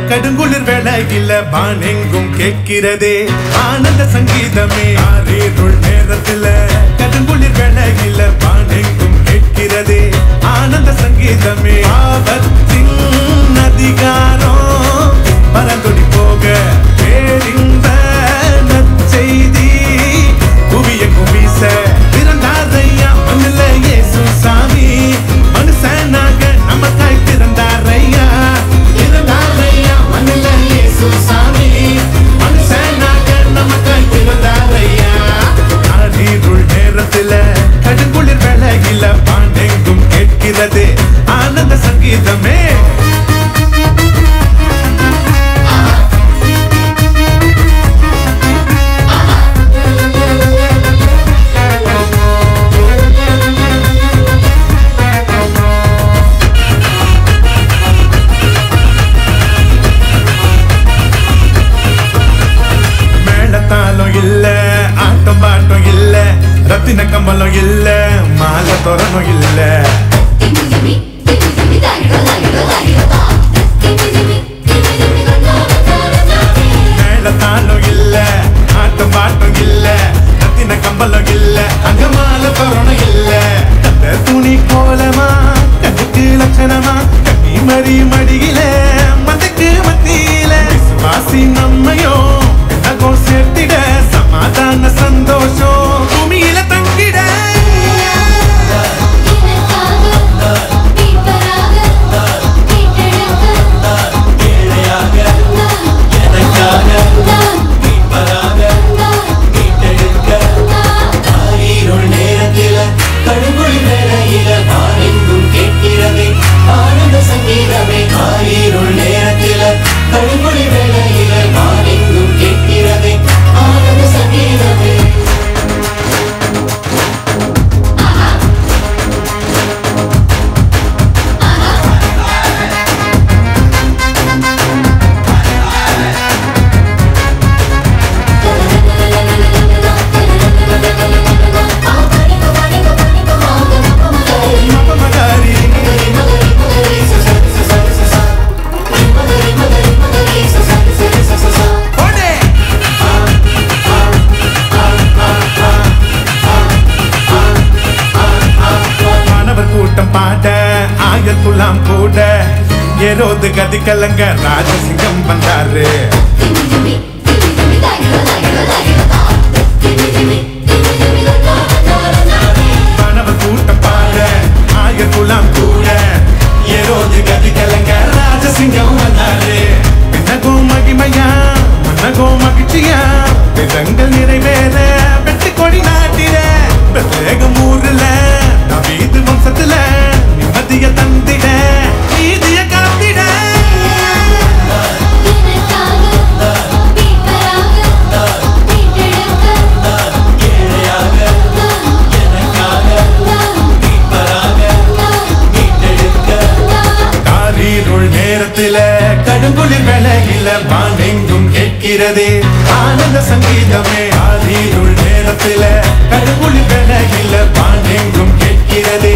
கடுங்குளிர் வேளையில வானெங்கும் கேட்கிறதே ஆனந்த சங்கீதமே. ஆரீருள் நேரத்துல கடுங்குளிர் வேளையில வானெங்கும் கேட்கிறதே ஆனந்த சங்கீதமே. ஆபத்தின் அதிகாரம் பரந்தொடி போக பேரிந்த நற்செய்தி புவியெங்கும் வீச பிறந்தாரையா மண்ணில இயேசு சாமி. மனுஷனாக நமக்காய் பிறந்தாரையா கடுங்குளிர் வேளையில பாண்டெங்கும் கேட்கிறது ஆனந்த சங்கீதமே. மேளத்தாலும் இல்ல ஆட்டம் பாட்டம் இல்ல ரத்தின கம்பலம் இல்ல மாலை தோரணம் இல்ல. மேளத்தாலும் இல்ல ஆட்டம் பாட்டம் இல்ல ரத்தின கம்பலம் இல்ல அங்க மாலை தோரணம் இல்ல. கத்த துணி கோலமா கண்ணுக்கு லட்சணமா கண்ணி மறி மடியில மதக்கு மத்தியில விசுவாசி நம்மையோ நகோ சேர்த்திட சமாதான சந்தோஷம் பூமியில தங்கிட. கூட ஏரோது கதி கலங்க ராஜசிங்கம் வந்தாரு. மாணவர் கூட்டம் பாட ஆயர் குலாம் கூட ஏரோது கதி கலங்க ராஜசிங்கம் வந்தாரு. பின்னகோ மகிமையா மன்னகோ மகிழ்ச்சியா விதங்கள் நிறைவேற வெற்றி கொடி நாட்டிட பிரத்யேகம் ஊர்ல நவீது வம்சத்துல நிம்மதிய தந்திட நீதிய காத்திட. காரீருள் நேரத்துல கடுங்குளிர் வேளையில வானெங்கும் கேட்கிறதே ஆனந்த சங்கீதமே. ஆரீருள் நேரத்துல கடுங்குளிர் வேளையில வானெங்கும் கேட்கிறதே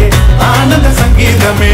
ஆனந்த சங்கீதமே.